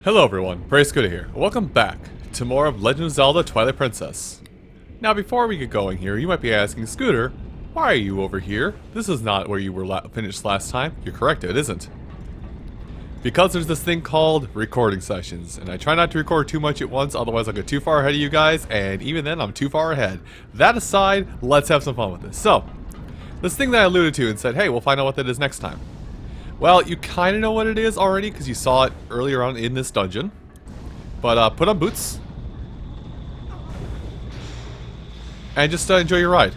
Hello everyone, Scooter here. Welcome back to more of Legend of Zelda Twilight Princess. Now before we get going here, you might be asking, Scooter, why are you over here? This is not where you were finished last time. You're correct, it isn't. Because there's this thing called recording sessions, and I try not to record too much at once, otherwise I'll get too far ahead of you guys, and even then I'm too far ahead. That aside, let's have some fun with this. So, this thing that I alluded to and said, hey, we'll find out what that is next time. Well, you kind of know what it is already because you saw it earlier on in this dungeon. But put on boots. And just enjoy your ride.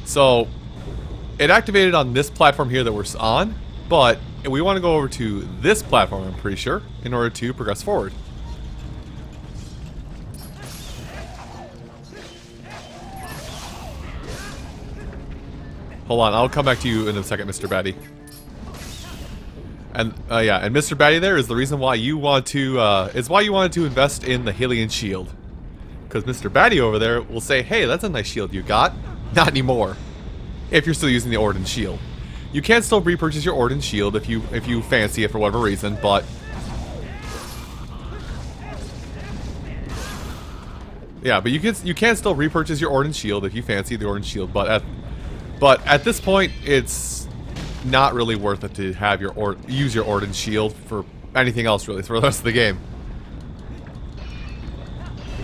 So, it activated on this platform here that we're on. But we want to go over to this platform, I'm pretty sure, in order to progress forward. Hold on, I'll come back to you in a second, Mr. Batty. And yeah, and Mr. Batty there is the reason why you want to why you wanted to invest in the Hylian shield. Because Mr. Batty over there will say, hey, that's a nice shield you got. Not anymore. If you're still using the Orden shield. You can still repurchase your Orden shield if you fancy it for whatever reason, but yeah, but you can still repurchase your Orden shield if you fancy the Orden shield, but at this point it's not really worth it to have use your Orden shield for anything else really for the rest of the game.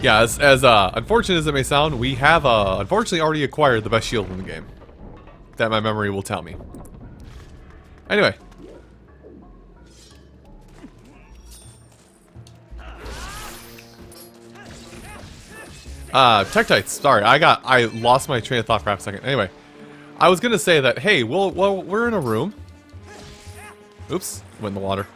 Yeah, as unfortunate as it may sound, we have unfortunately already acquired the best shield in the game. That my memory will tell me. Anyway. Tektites, sorry, I lost my train of thought for half a second. Anyway. I was gonna say that, hey, well, we're in a room. Oops, went in the water.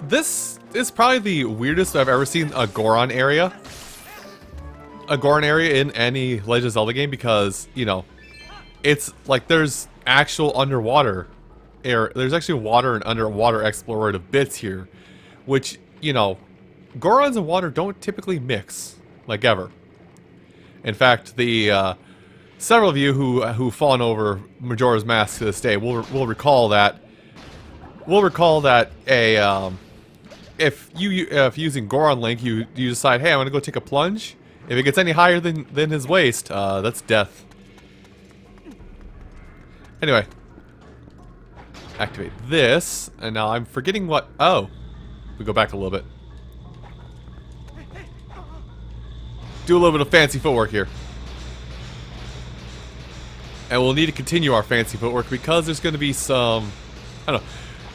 This is probably the weirdest I've ever seen a Goron area. A Goron area in any Legend of Zelda game because, you know, it's like there's actual underwater air. There's actually water and underwater explorative bits here, which, you know, Gorons and water don't typically mix, like ever. In fact, the several of you who've fallen over Majora's Mask to this day will recall that if using Goron Link you decide, hey, I'm gonna go take a plunge. If it gets any higher than his waist, that's death. Anyway, activate this, and now I'm forgetting what. Oh, we go back a little bit. Do a little bit of fancy footwork here. And we'll need to continue our fancy footwork because there's going to be some, I don't know,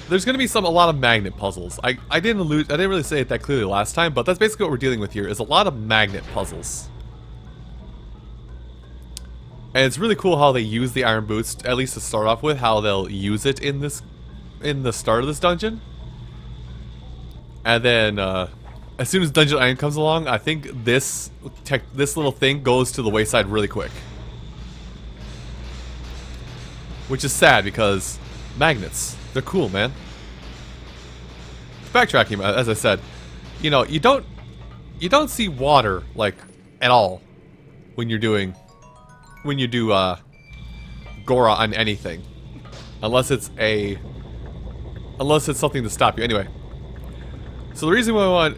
there's going to be a lot of magnet puzzles. I didn't really say it that clearly last time, but that's basically what we're dealing with here, is a lot of magnet puzzles. And it's really cool how they use the iron boots, at least to start off with, how they'll use it in the start of this dungeon. And then, as soon as Dungeon Iron comes along, I think this little thing goes to the wayside really quick. Which is sad because magnets, they're cool, man. Backtracking, as I said, you know, you don't see water like at all when you do Gora on anything, unless it's something to stop you. Anyway, so the reason why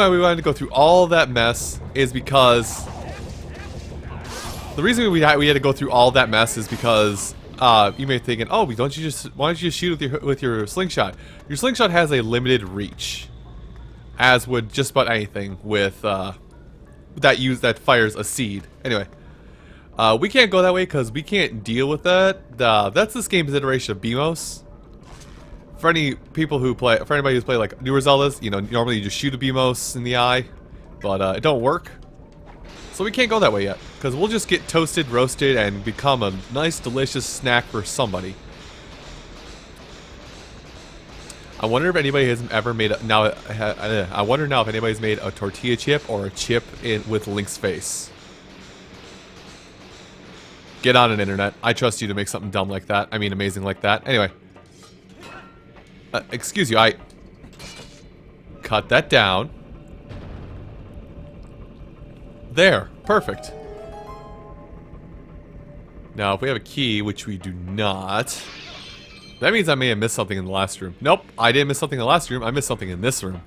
we wanted to go through all that mess is because you may be thinking, oh, why don't you just shoot with your slingshot? Your slingshot has a limited reach, as would just about anything with that fires a seed. Anyway, we can't go that way because we can't deal with that. That's this game's iteration of BMOS. For anybody who's played like newer Zeldas, you know, normally you just shoot a BMOS in the eye, but it don't work. So we can't go that way yet, because we'll just get toasted, roasted, and become a nice, delicious snack for somebody. I wonder if anybody has ever made I wonder now if anybody's made a tortilla chip or a chip with Link's face. Get on it, internet. I trust you to make something dumb like that. I mean, amazing like that. Anyway. Excuse you, I cut that down. There, perfect. Now, if we have a key, which we do not, That means I may have missed something in the last room. Nope, I didn't miss something in the last room. I missed something in this room.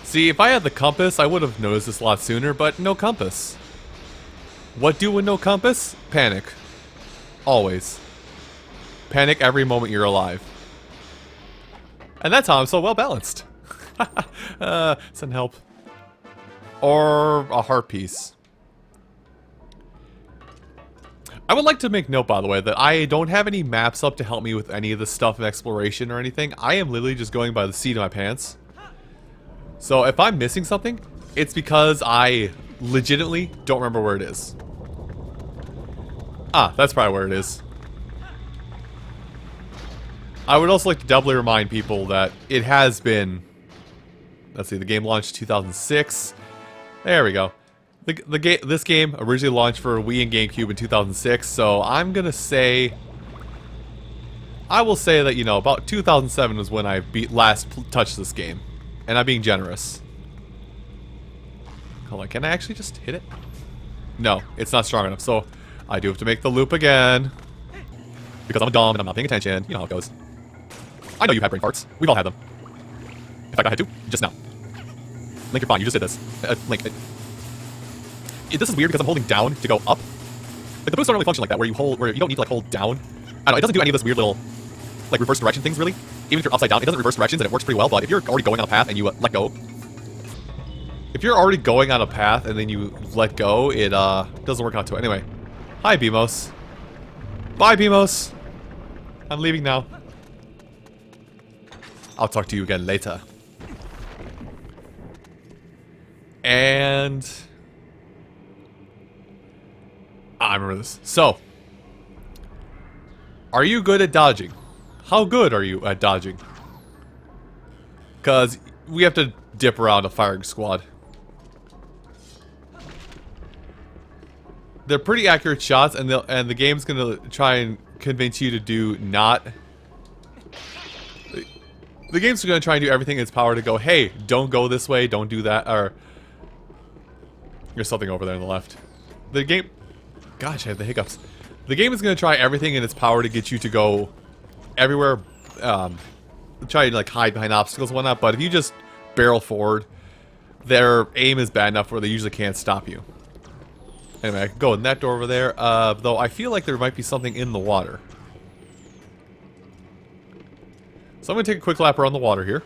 See, if I had the compass, I would have noticed this a lot sooner, but no compass. What do with no compass? Panic. Always. Panic every moment you're alive. And that's how I'm so well balanced. Send help. Or a heart piece. I would like to make note, by the way, that I don't have any maps up to help me with any of the stuff of exploration or anything. I am literally just going by the seat of my pants. So if I'm missing something, it's because I legitimately don't remember where it is. Ah, that's probably where it is. I would also like to doubly remind people that it has been... Let's see, the game launched 2006. There we go. This game originally launched for Wii and GameCube in 2006, so I'm gonna say... I will say that, you know, about 2007 was when I last touched this game. And I'm being generous. Hold on, can I actually just hit it? No, it's not strong enough, so I do have to make the loop again. Because I'm dumb and I'm not paying attention. You know how it goes. I know you've had brain farts. We've all had them. In fact, I had two, just now. Link, you're fine, you just did this. Link, this is weird because I'm holding down to go up. Like, the boosts don't really function like that, where you don't need to, like, hold down. I don't know, it doesn't do any of this weird little, like, reverse direction things, really. Even if you're upside down, it doesn't reverse directions, and it works pretty well, but if you're already going on a path and you let go... If you're already going on a path and then you let go, it, doesn't work out too well. Anyway. Hi, Beamos. Bye, Beamos. I'm leaving now. I'll talk to you again later. And... I remember this. So. Are you good at dodging? How good are you at dodging? Because we have to dip around a firing squad. They're pretty accurate shots, and the game's gonna try and convince you to do not... The game's gonna try and do everything in its power to go, hey, don't go this way, don't do that, or... There's something over there on the left. The game... Gosh, I have the hiccups. The game is gonna try everything in its power to get you to go everywhere, try to, like, hide behind obstacles and whatnot, but if you just barrel forward, their aim is bad enough where they usually can't stop you. Anyway, I can go in that door over there, though I feel like there might be something in the water. So I'm going to take a quick lap around the water here.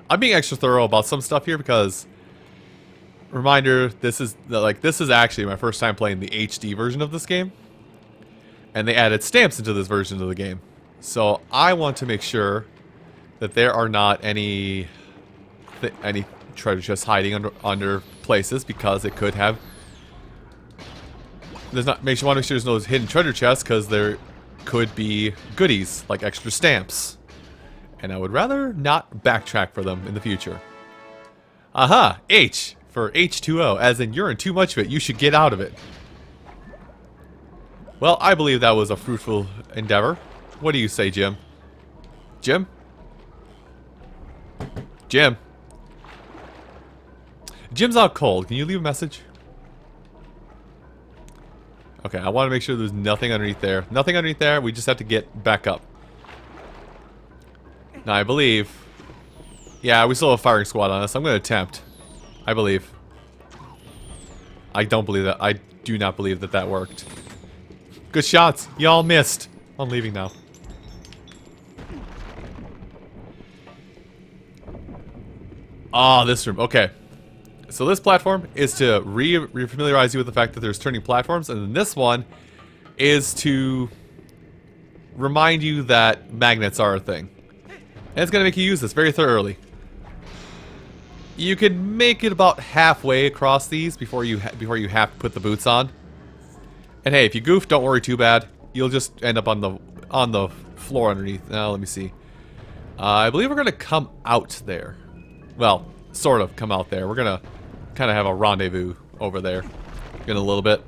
I'm being extra thorough about some stuff here because... Reminder, this is actually my first time playing the HD version of this game. And they added stamps into this version of the game. So I want to make sure that there are not any treasure chests hiding under places, because it could have... Makes you want to make sure there's no hidden treasure chests, because there could be goodies, like extra stamps. And I would rather not backtrack for them in the future. Aha! H for H2O, as in you're in too much of it, you should get out of it. Well, I believe that was a fruitful endeavor. What do you say, Jim? Jim? Jim? Jim's out cold. Can you leave a message? Okay, I want to make sure there's nothing underneath there. Nothing underneath there. We just have to get back up. Now, I believe... Yeah, we still have a firing squad on us. I'm going to attempt. I believe. I don't believe that. I do not believe that that worked. Good shots. Y'all missed. I'm leaving now. Ah, this room. Okay. So this platform is to re-familiarize you with the fact that there's turning platforms, and then this one is to remind you that magnets are a thing. And it's going to make you use this very thoroughly. You can make it about halfway across these before you have to put the boots on. And hey, if you goof, don't worry too bad. You'll just end up on the floor underneath. Now, let me see. I believe we're going to come out there. Well, sort of come out there. We're going to kind of have a rendezvous over there in a little bit.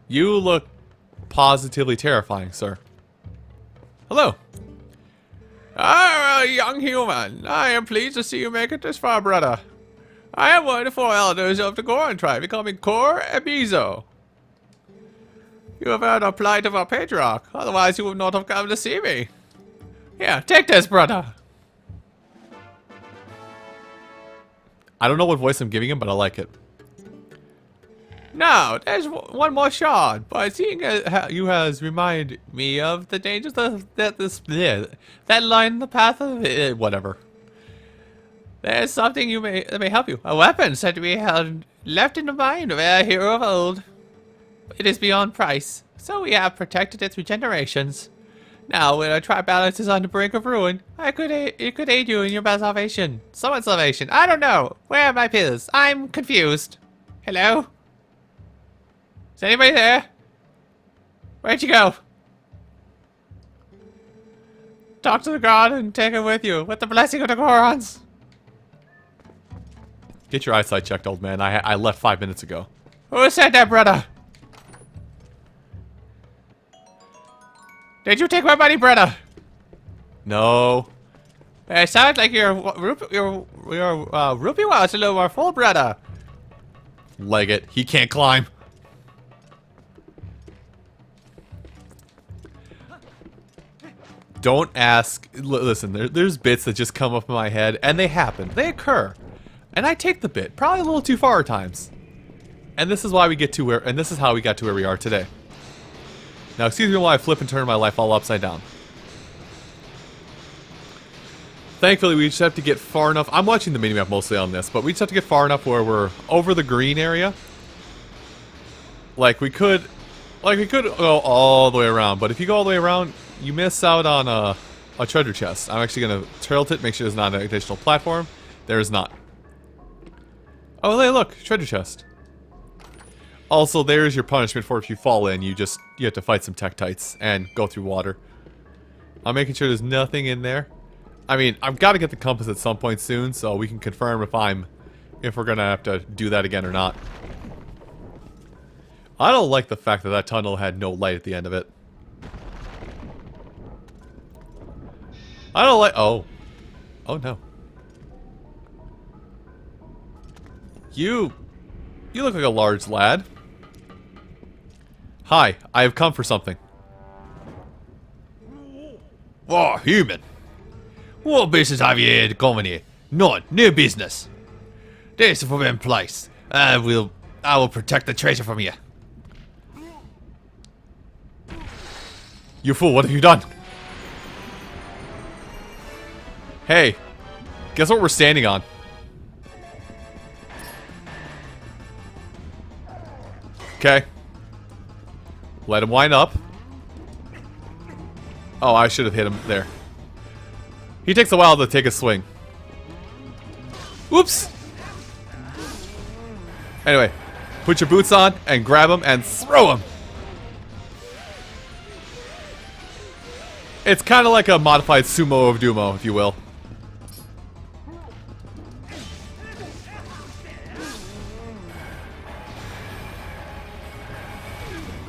You look positively terrifying, sir. Hello. Ah, young human. I am pleased to see you make it this far, brother. I am one of the 4 elders of the Goron tribe, becoming Kor Ebizo. You have heard the plight of our patriarch, otherwise you would not have come to see me. Here, take this, brother. I don't know what voice I'm giving him, but I like it. Now, there's one more shard, but seeing as you has reminded me of the dangers that line the path of whatever. There's something that may help you. A weapon said to be held left in the mind of a hero of old. It is beyond price, so we have protected it through generations. Now, when our tribe balance is on the brink of ruin, it could aid you in your salvation. Someone's salvation. I don't know. Where are my pills? I'm confused. Hello? Is anybody there? Where'd you go? Talk to the god and take it with you, with the blessing of the Gorons. Get your eyesight checked, old man. I left 5 minutes ago. Who said that, brother? Did you take my money, brother? No. It sounds like your rupee wallet's a little more full, brother. Leg it. He can't climb. Don't ask. Listen, there's bits that just come up in my head, and they happen. They occur. And I take the bit, probably a little too far at times. And this is why we get to where, and this is how we got to where we are today. Now, excuse me while I flip and turn my life all upside down. Thankfully, we just have to get far enough. I'm watching the minimap mostly on this, but we just have to get far enough where we're over the green area. Like we could go all the way around, but if you go all the way around, you miss out on a treasure chest. I'm actually gonna tilt it, make sure there's not an additional platform. There is not. Oh, hey, look, treasure chest. Also, there's your punishment for if you fall in. You have to fight some Tektites and go through water. I'm making sure there's nothing in there. I mean, I've got to get the compass at some point soon, so we can confirm if we're gonna have to do that again or not. I don't like the fact that that tunnel had no light at the end of it. I don't like. Oh no. You look like a large lad. Hi, I have come for something. Oh, human. What business have you here to come in here? None. No business. This is from in place. I will protect the treasure from you. You fool, what have you done? Hey, guess what we're standing on? Okay. Let him wind up. Oh, I should have hit him there. He takes a while to take a swing. Oops! Anyway, put your boots on and grab him and throw him! It's kind of like a modified Sumo of Dumo, if you will.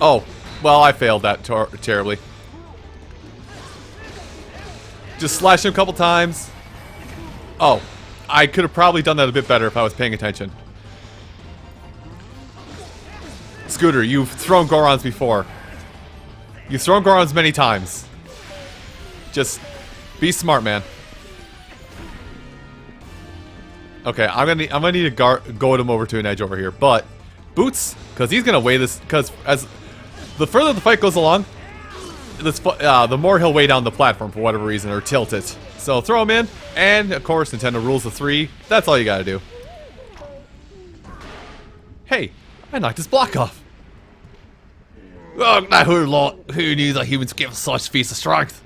Oh, well, I failed that terribly. Just slash him a couple times. Oh, I could have probably done that a bit better if I was paying attention. Scooter, you've thrown Gorons before. You've thrown Gorons many times. Just be smart, man. Okay, I'm gonna need to goad him over to an edge over here, but boots, because he's gonna weigh this. Because as the further the fight goes along, the more he'll weigh down the platform for whatever reason, or tilt it. So throw him in, and of course Nintendo rules of 3. That's all you gotta do. Hey, I knocked his block off. Oh, now who knew that humans give such feats of strength?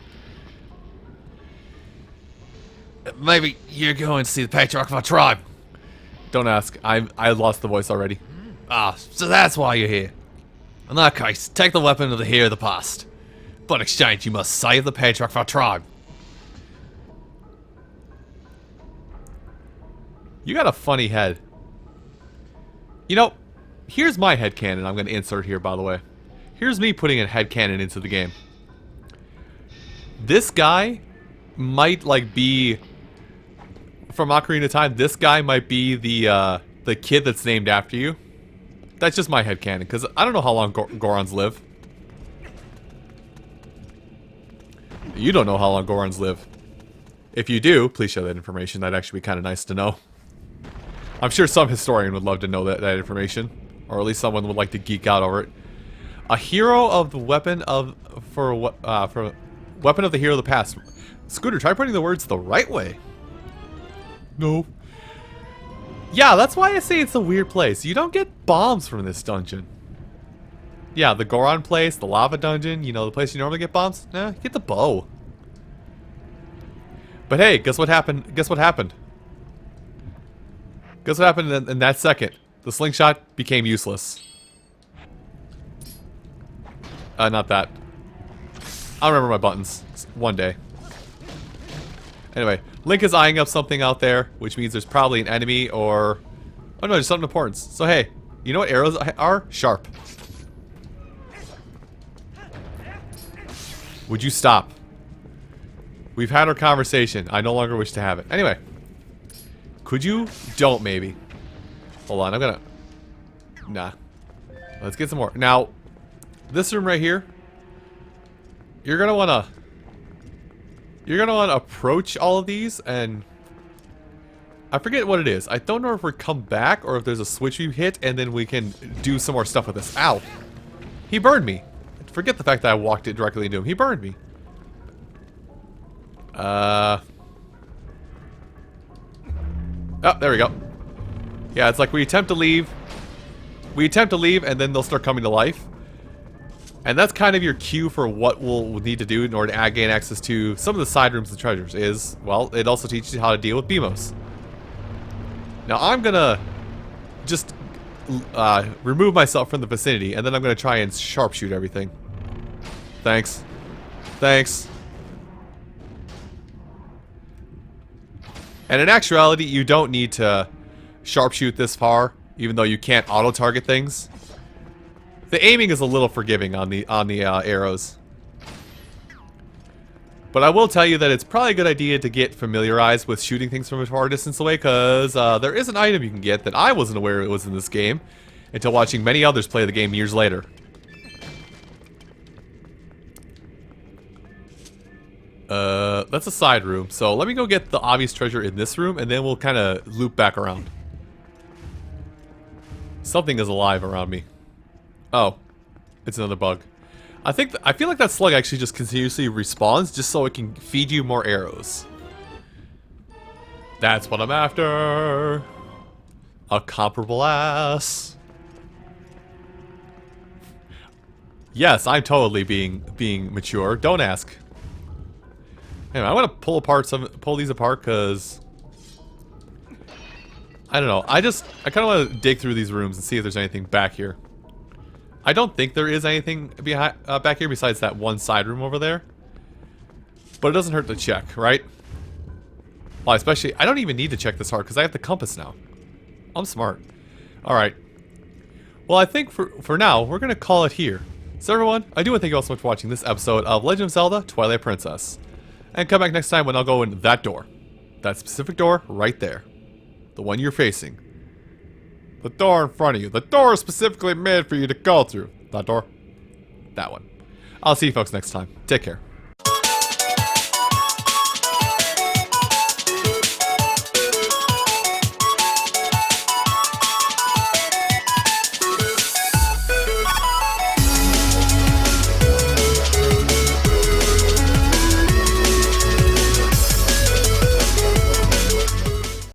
Maybe you're going to see the patriarch of our tribe. Don't ask. I lost the voice already. Ah, so that's why you're here. In that case, take the weapon of the hero of the past. But in exchange, you must save the patriarch of our tribe. You got a funny head. You know, here's my headcanon I'm going to insert here, by the way. Here's me putting a headcanon into the game. This guy might, like, be from Ocarina of Time, this guy might be the kid that's named after you. That's just my headcanon, because I don't know how long Gorons live. You don't know how long Gorons live. If you do, please share that information. That'd actually be kind of nice to know. I'm sure some historian would love to know that information. Or at least someone would like to geek out over it. A hero of the weapon of... For weapon of the hero of the past. Scooter, try putting the words the right way. No. Yeah, that's why I say it's a weird place. You don't get bombs from this dungeon. Yeah, the Goron place, the lava dungeon, you know, the place you normally get bombs. Nah, you get the bow. But hey, guess what happened? Guess what happened? Guess what happened in that second? The slingshot became useless. Not that. I'll remember my buttons one day. Anyway, Link is eyeing up something out there, which means there's probably an enemy or... Oh no, there's something important. So hey, you know what arrows are? Sharp. Would you stop? We've had our conversation. I no longer wish to have it. Anyway. Could you? Don't, maybe. Hold on, I'm gonna... Nah. Let's get some more. Now, this room right here, you're gonna wanna approach all of these, and I forget what it is. I don't know if we come back or if there's a switch we hit and then we can do some more stuff with this. Ow. He burned me. Forget the fact that I walked it directly into him. He burned me. Oh, there we go. Yeah, it's like we attempt to leave. We attempt to leave and then they'll start coming to life. And that's kind of your cue for what we'll need to do in order to gain access to some of the side rooms and treasures is, well, it also teaches you how to deal with BMOs. Now I'm gonna just remove myself from the vicinity and then I'm gonna try and sharpshoot everything. Thanks. Thanks. And in actuality, you don't need to sharpshoot this far, even though you can't auto-target things. The aiming is a little forgiving on the arrows. But I will tell you that it's probably a good idea to get familiarized with shooting things from a far distance away, because there is an item you can get that I wasn't aware it was in this game until watching many others play the game years later. That's a side room, so let me go get the obvious treasure in this room, and then we'll kind of loop back around. Something is alive around me. Oh, it's another bug. I feel like that slug actually just continuously respawns just so it can feed you more arrows. That's what I'm after. A comparable ass. Yes, I'm totally being mature. Don't ask. Anyway, I want to pull these apart because I don't know. I kind of want to dig through these rooms and see if there's anything back here. I don't think there is anything behind back here besides that one side room over there. But it doesn't hurt to check, right? Well, especially I don't even need to check this hard because I have the compass now. I'm smart. All right. Well, I think for now we're gonna call it here. So everyone, I do want to thank you all so much for watching this episode of Legend of Zelda: Twilight Princess. And come back next time when I'll go in that door. That specific door right there. The one you're facing. The door in front of you. The door is specifically made for you to go through. That door. That one. I'll see you folks next time. Take care.